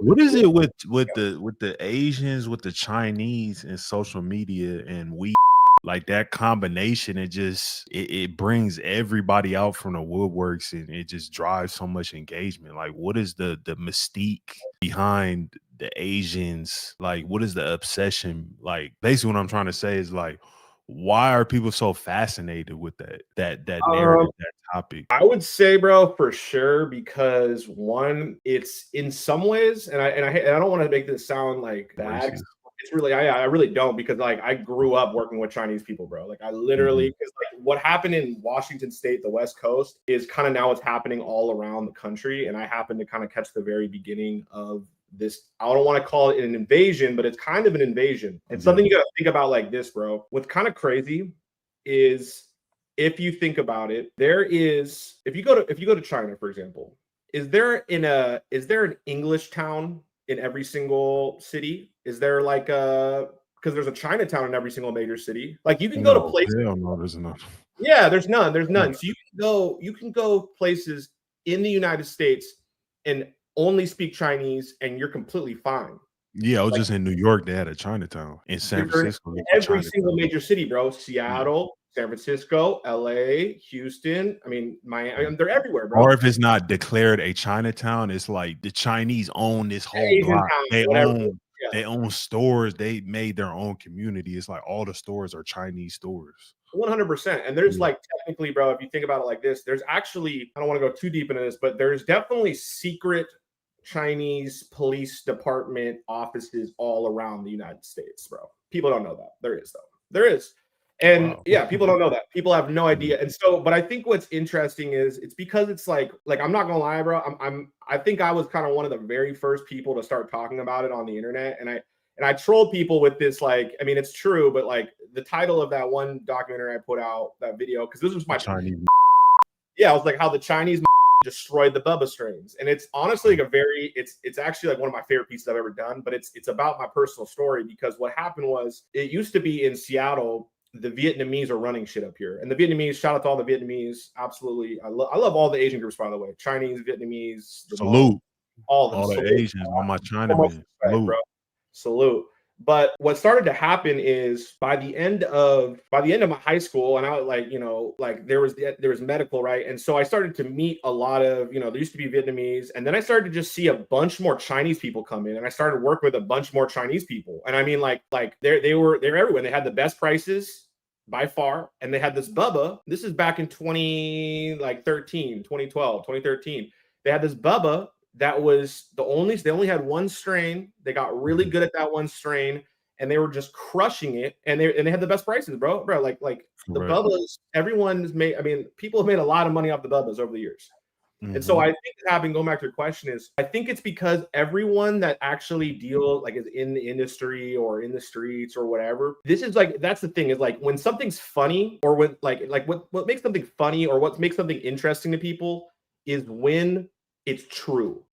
What is it with the Asians, with the Chinese and social media and we like that combination? It brings everybody out from the woodworks and it just drives so much engagement. Like, what is the mystique behind the Asians? Like, what is the obsession? Like, basically, what I'm trying to say is like, why are people so fascinated with that Um, narrative, that topic? I would say, bro, for sure, because one, it's in some ways, and I don't want to make this sound like bad. Racist. It's really, I really don't, because like I grew up working with Chinese people, bro. Like I literally, Mhm. because like what happened in Washington State, the West Coast, is kind of now what's happening all around the country, and I happened to kind of catch the very beginning of this. I don't want to call it an invasion, but it's kind of an invasion. And something Yeah. you got to think about like this, bro. What's kind of crazy is, if you think about it, there is, if you go to China, for example, is there an English town in every single city? Is there like a, because there's a Chinatown in every single major city. Like you can go to No, places. hell no, there's enough. Yeah, there's none. There's Yeah. none. So you can go places in the United States and only speak Chinese, and you're completely fine. Yeah, I was Like just in New York, they had a Chinatown. In San they're in Francisco, there's a every single Chinatown. major city, bro. Yeah. Seattle, San Francisco, LA, Houston. I mean, Miami. I Mm. mean, they're everywhere, Or bro. if it's not declared a Chinatown, it's like the Chinese own this whole Asian block. town, They whatever. own Yeah, they own stores. They made their own community. It's like all the stores are Chinese stores. 100%. And there's Yeah. like technically, bro, if you think about it like this, there's actually, I don't want to go too deep into this, but there's definitely secret Chinese police department offices all around the United States, bro. People don't know that. There is, though. There is. And Wow. yeah, people don't know that. People have no Yeah. idea. And so, but I think what's interesting is it's because it's like I'm not gonna lie, bro. I think I was kind of one of the very first people to start talking about it on the internet. And I trolled people with this, like, I mean, it's true, but like the title of that one documentary I put out, that video, because this was The my, Chinese. yeah, I was like how the Chinese destroyed the Bubba strains. And it's honestly like a very, it's actually like one of my favorite pieces I've ever done, but it's about my personal story, because what happened was, it used to be in Seattle, the Vietnamese are running shit up here. And the Vietnamese, shout out to all the Vietnamese, absolutely. I love all the Asian groups, by the way. Chinese, Vietnamese, the Hmong, Salute. all of them. All the Salute. Asians, all my So much Chinamen. respect, bro. Salute. Salute. But what started to happen is, by the end of my high school, and I was like, like there was medical, right? And so I started to meet a lot of, there used to be Vietnamese, and then I started to just see a bunch more Chinese people come in, and I started to work with a bunch more Chinese people. And I mean, like they were everywhere. They had the best prices by far, and they had this Bubba. This is back in 2013, 2012, 2013. They had this Bubba that was they only had one strain. They got really Mhm. good at that one strain, and they were just crushing it. And they had the best prices, bro. Like the Correct. Bubbas, everyone's made. I mean, people have made a lot of money off the Bubbas over the years. And so Mhm. I think that having, going back to your question, is I think it's because everyone that actually deals, like, is in the industry or in the streets or whatever. This is like, that's the thing, is like when something's funny, or when like what makes something funny or what makes something interesting to people is when it's true.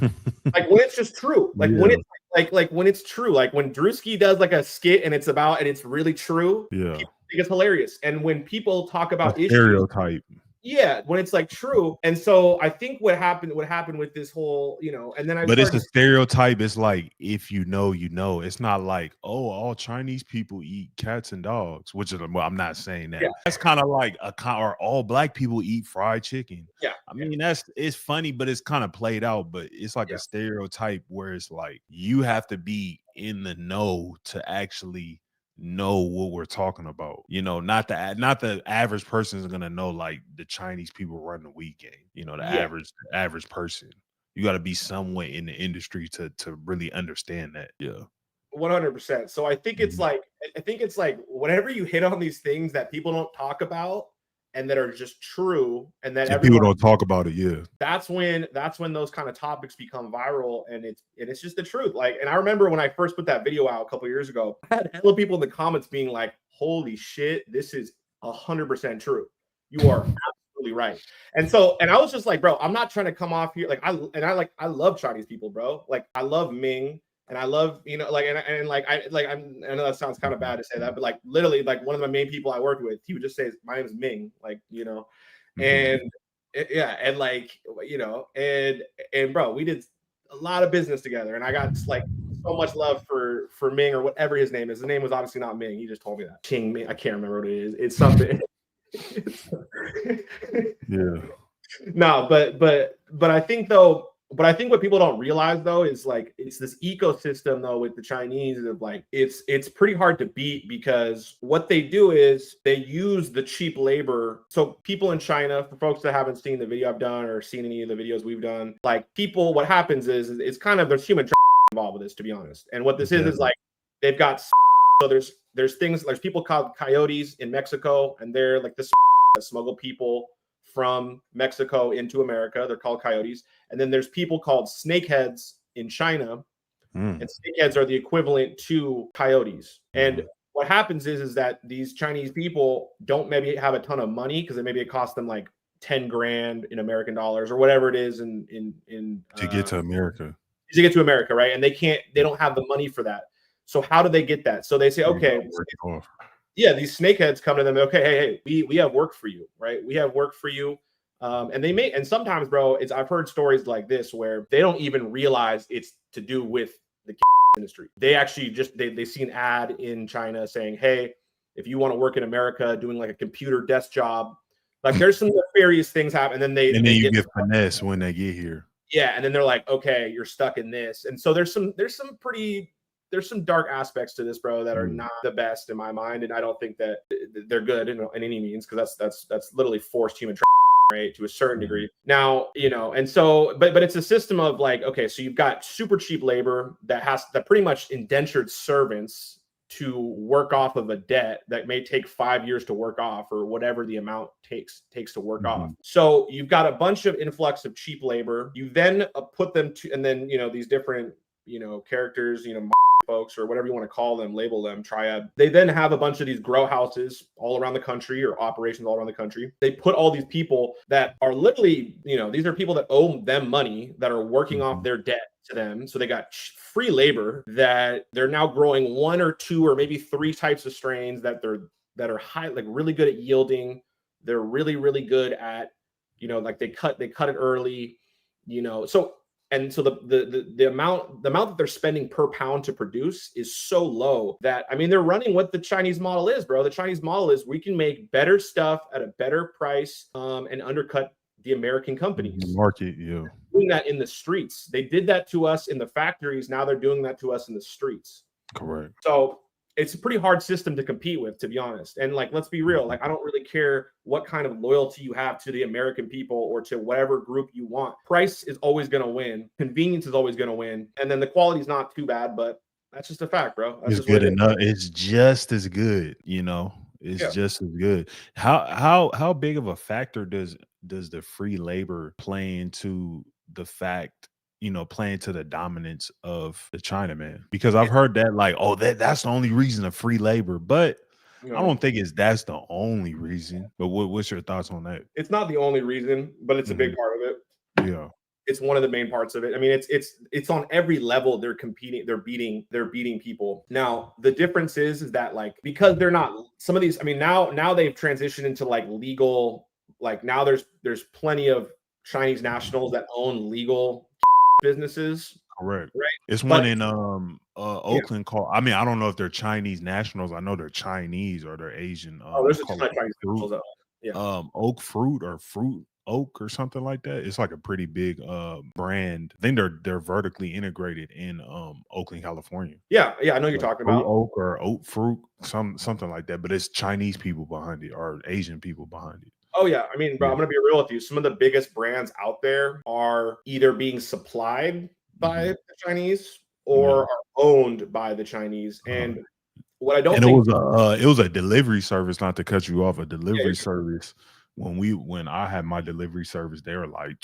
Like when it's just true. Like when Yeah. it's like when it's true. Like when Drewski does like a skit and it's really true, Yeah. people think it's hilarious. And when people talk A about issues, stereotype. yeah, when it's like true. And so I think what happened with this whole, and then I But it's started a to, stereotype. It's like, if you know, you know. It's not like, oh, all Chinese people eat cats and dogs, which is, well, I'm not saying yeah, that. That's kind of like or all black people eat fried chicken. yeah, I yeah, mean, it's funny, but it's kind of played out. But it's like a yeah, stereotype where it's like you have to be in the know to actually know what we're talking about. Not the average person is gonna know like the Chinese people run the wheat game. The yeah. average person. You got to be somewhere in the industry to really understand that. Yeah. 100%. So I think it's Mhm. like, whenever you hit on these things that people don't talk about and that are just true, and that And people everyone, don't talk about it. Yeah. that's when those kind of topics become viral, and it's just the truth. Like, and I remember when I first put that video out a couple years ago, I had hella people in the comments being like, "Holy shit, this is 100% true. You are absolutely right." And I was just like, bro, I'm not trying to come off here like I love Chinese people, bro. Like I love Ming. And I love, like, and like, I know that sounds kind of bad to say that, but like, literally, like, one of the main people I worked with, he would just say, "My name is Ming," like, Mhm. and yeah, and like, and bro, we did a lot of business together, and I got like so much love for Ming or whatever his name is. His name was obviously not Ming. He just told me that. King Ming. I can't remember what it is. It's something. Yeah. No, but I think though, but I think what people don't realize though is like it's this ecosystem though with the Chinese of like it's pretty hard to beat because what they do is they use the cheap labor. So people in China, for folks that haven't seen the video I've done or seen any of the videos we've done, like people, what happens is it's kind of there's human involved with this, to be honest. And what this is like they've got so there's things like people called coyotes in Mexico, and they're like this smuggle people from Mexico into America. They're called coyotes. And then there's people called snakeheads in China. And snakeheads are the equivalent to coyotes. And what happens is that these Chinese people don't maybe have a ton of money because maybe it costs them like 10 grand in American dollars or whatever it is in to get to America. To get to America, right? And they don't have the money for that. So how do they get that? So they say, okay, yeah, these snakeheads come to them. Okay, hey, we have work for you, right? We have work for you, and they may. And sometimes, bro, I've heard stories like this where they don't even realize it's to do with the industry. They actually just they see an ad in China saying, hey, if you want to work in America doing like a computer desk job, like there's some nefarious things happen, and then you get finesse when they get here. Yeah, and then they're like, okay, you're stuck in this, and so there's some dark aspects to this, bro, that are not the best in my mind, and I don't think that they're good in any means because that's literally forced human right to a certain degree. Now, and so, but it's a system of like, okay, so you've got super cheap labor that pretty much indentured servants to work off of a debt that may take 5 years to work off or whatever the amount takes to work off. So you've got a bunch of influx of cheap labor. You then put them to, and then, these different, characters, folks or whatever you want to call them, label them, triad. They then have a bunch of these grow houses all around the country or operations all around the country. They put all these people that are literally, these are people that owe them money that are working off their debt to them. So they got free labor that they're now growing 1 or 2 or maybe 3 types of strains that are high, like really good at yielding. They're really, really good at, like they cut it early, so. And so the amount that they're spending per pound to produce is so low that, I mean, they're running what the Chinese model is, bro. The Chinese model is we can make better stuff at a better price and undercut the American companies. Market, yeah. Doing that in the streets. They did that to us in the factories. Now they're doing that to us in the streets. Correct. So it's a pretty hard system to compete with, to be honest. And like, let's be real. Like, I don't really care what kind of loyalty you have to the American people or to whatever group you want. Price is always going to win. Convenience is always going to win. And then the quality is not too bad, but that's just a fact, bro. That's it's good enough. It's just as good, It's just as good. How big of a factor does the free labor play into the fact, playing to the dominance of the Chinaman? Because I've heard that like, oh, that's the only reason of free labor, but I don't think that's the only reason. But what's your thoughts on that? It's not the only reason, but it's a big part of it. Yeah. It's one of the main parts of it. I mean, it's on every level. They're competing. They're beating people. Now, the difference is that like, because they're not some of these, I mean, now they've transitioned into like legal, like now there's plenty of Chinese nationals that own legal businesses. Correct. Right. It's one in Oakland called, I mean, I don't know if they're Chinese nationals. I know they're Chinese or they're Asian. There's a ton of Chinese nationals. Oak Fruit or Fruit Oak or something like that. It's like a pretty big brand. I think they're vertically integrated in Oakland, California. Yeah, I know you're talking about Oak or Oat Fruit, something like that. But it's Chinese people behind it or Asian people behind it. Oh yeah, I mean, bro, I'm gonna be real with you. Some of the biggest brands out there are either being supplied by the Chinese or are owned by the Chinese. And what I don't think it was a delivery service, not to cut you off, a delivery service. When I had my delivery service, they were like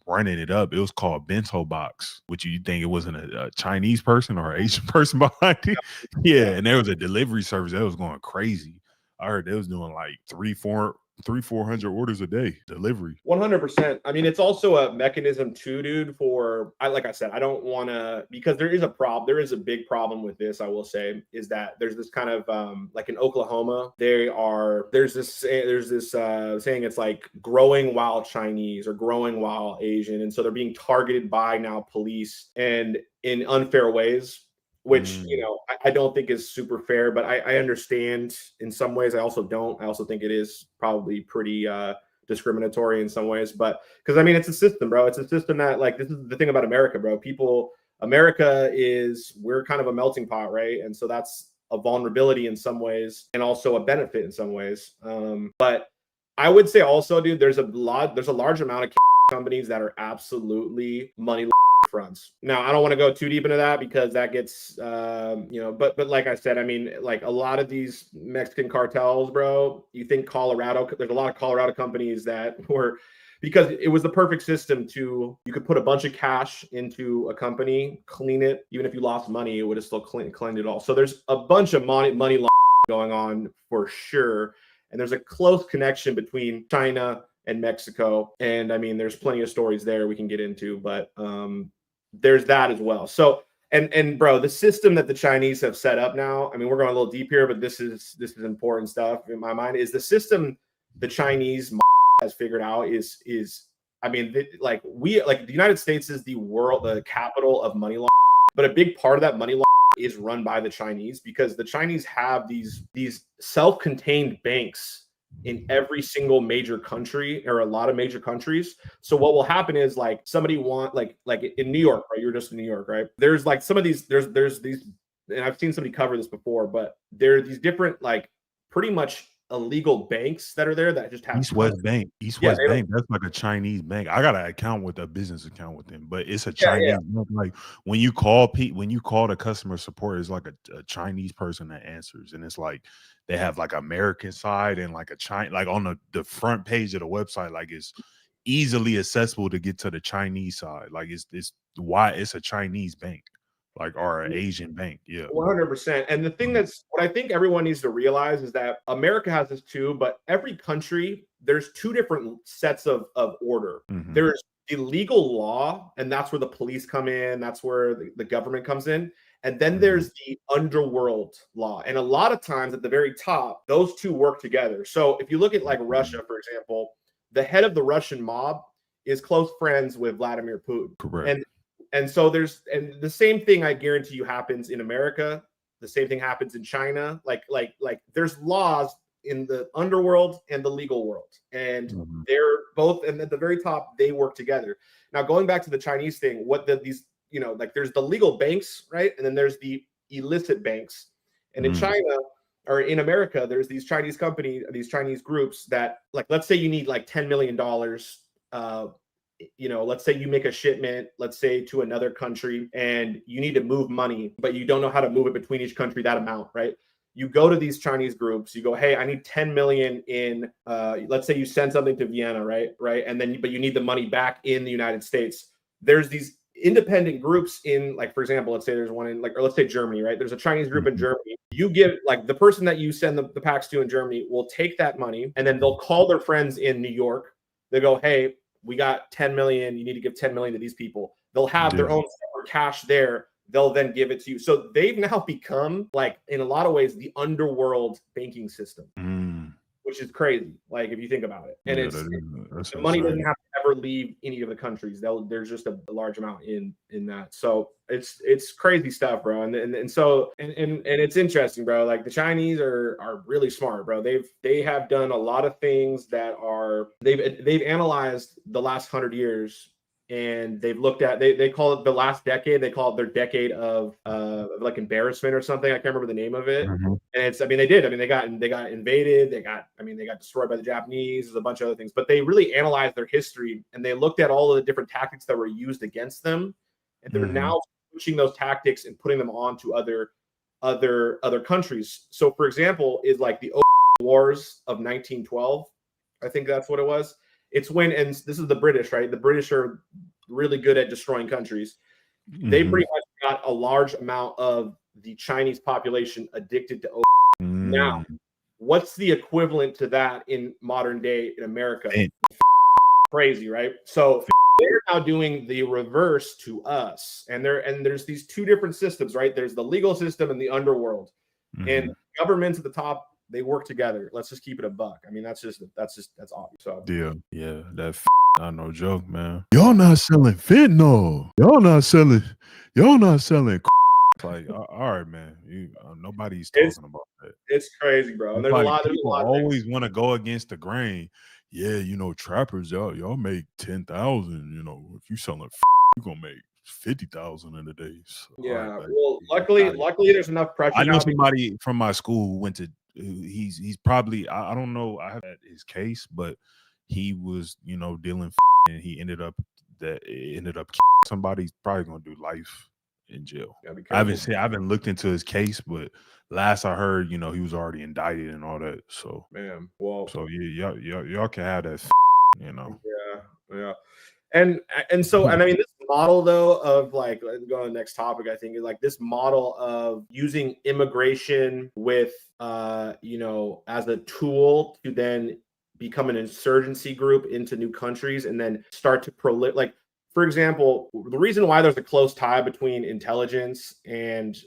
running it up. It was called Bento Box, which you think it wasn't a Chinese person or an Asian person behind it. Yeah, and there was a delivery service that was going crazy. I heard they was doing like 3-4 300-400 orders a day delivery. 100%. I mean, it's also a mechanism too, dude, for like I said, I don't want to, because there is a problem. There is a big problem with this, I will say, is that there's this kind of like in Oklahoma, there's this saying it's like growing while Chinese or growing while Asian. And so they're being targeted by now police and in unfair ways, which I don't think is super fair, but I understand in some ways. I also don't. I also think it is probably pretty discriminatory in some ways, but because I mean it's a system, bro. It's a system that, like, this is the thing about America, bro. We're kind of a melting pot, right? And so that's a vulnerability in some ways and also a benefit in some ways. But I would say also, dude, there's a large amount of companies that are absolutely money fronts. Now, I don't want to go too deep into that because that gets, but like I said, I mean, like a lot of these Mexican cartels, bro, you think Colorado, there's a lot of Colorado companies that were, because it was the perfect system you could put a bunch of cash into a company, clean it. Even if you lost money, it would have still cleaned it all. So there's a bunch of money going on for sure. And there's a close connection between China and Mexico. And I mean, there's plenty of stories there we can get into, but there's that as well. So, and bro, the system that the Chinese have set up now, I mean, we're going a little deep here, but this is important stuff in my mind, is the system the Chinese has figured out is, I mean, like the United States is the capital of money laundering, but a big part of that money laundering is run by the Chinese, because the Chinese have these self-contained banks in every single major country, or a lot of major countries. So what will happen is, like, somebody like in New York, right? You're just in New York, right? There's like some of these, there's these, and I've seen somebody cover this before, but there are these different, like, pretty much illegal banks that are there that just have East West Bank. That's like a Chinese bank. I got a business account with them, but it's a Chinese bank. Like when you call the customer support, it's like a Chinese person that answers, and it's like they have like American side and like a China, like on the front page of the website, like it's easily accessible to get to the Chinese side. Like it's why it's a Chinese bank, like, or an Asian bank. Yeah. 100%. And the thing that's what I think everyone needs to realize is that America has this too, but every country, there's two different sets of order. Mhm. There's the legal law, and that's where the police come in, that's where the government comes in. And then there's the underworld law. And a lot of times at the very top, those two work together. So if you look at like Russia, for example, the head of the Russian mob is close friends with Vladimir Putin. Correct. And so and the same thing, I guarantee you, happens in America. The same thing happens in China. Like there's laws in the underworld and the legal world, and they're both, and at the very top, they work together. Now, going back to the Chinese thing, like there's the legal banks, right? And then there's the illicit banks. And in China, or in America, there's these Chinese companies, these Chinese groups that, like, let's say you need like $10 million, let's say you make a shipment, let's say to another country, and you need to move money, but you don't know how to move it between each country, that amount, right? You go to these Chinese groups, you go, hey, I need 10 million in, let's say you send something to Vienna, right? And then, but you need the money back in the United States. There's these independent groups in, like, for example, let's say there's one in, like, or let's say Germany, right? There's a Chinese group in Germany. You give, like, the person that you send the packs to in Germany will take that money, and then they'll call their friends in New York. They go, hey, we got 10 million. You need to give 10 million to these people. They'll have their own separate cash there. They'll then give it to you. So they've now become, like, in a lot of ways, the underworld banking system, which is crazy. Like, if you think about it, and the money doesn't have to ever leave any of the countries. There's just a large amount in that. So it's crazy stuff, bro. And so it's interesting, bro. Like, the Chinese are really smart, bro. They have done a lot of things that they've analyzed the last 100 years. And they've looked at, they call it the last decade. They call it their decade of like embarrassment or something. I can't remember the name of it. And it's, I mean, they did. I mean, they got invaded. They got destroyed by the Japanese. There's a bunch of other things. But they really analyzed their history, and they looked at all of the different tactics that were used against them. And they're now switching those tactics and putting them on to other countries. So, for example, is like the Wars of 1912. I think that's what it was. It's when, and this is the British, right? The British are really good at destroying countries. They pretty much got a large amount of the Chinese population addicted to opium. Now, What's the equivalent to that in modern day in America? Man. Crazy, right? So they're now doing the reverse to us, and there's these two different systems, right? There's the legal system and the underworld, and governments at the top, they work together. Let's just keep it a buck. I mean, that's obvious. So yeah, that not no joke, man. Y'all not selling fentanyl. Y'all not selling. Like, all right, man. Nobody's talking about that. It's crazy, bro. And there's a lot. People always want to go against the grain. Yeah, you know, trappers, y'all make 10,000. You know, if you selling, you gonna make 50,000 in a day. So, yeah. right, Well, luckily, there's enough pressure. I know somebody from my school who went to. He's probably I don't know. I have his case, but he was dealing and he ended up somebody's probably gonna do life in jail. I haven't looked into his case, but last I heard, he was already indicted and all that. So, man, well, so yeah, y'all can have that, yeah. And so, and I mean, this model though of like, let's go to the next topic, I think, is like this model of using immigration with, as a tool to then become an insurgency group into new countries and then start to like, for example, the reason why there's a close tie between intelligence and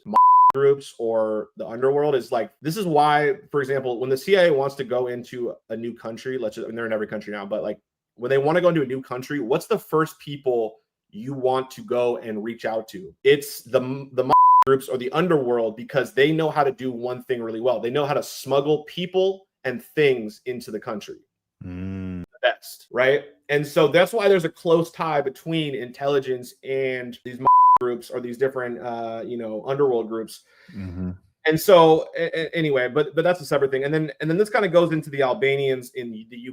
groups or the underworld is like, this is why, for example, when the CIA wants to go into a new country, they're in every country now, but like when they want to go into a new country, what's the first people you want to go and reach out to? It's the groups or the underworld, because they know how to do one thing really well. They know how to smuggle people and things into the country. The best, right? And so that's why there's a close tie between intelligence and these groups or these different underworld groups. And so anyway, but that's a separate thing. And then this kind of goes into the Albanians in the UK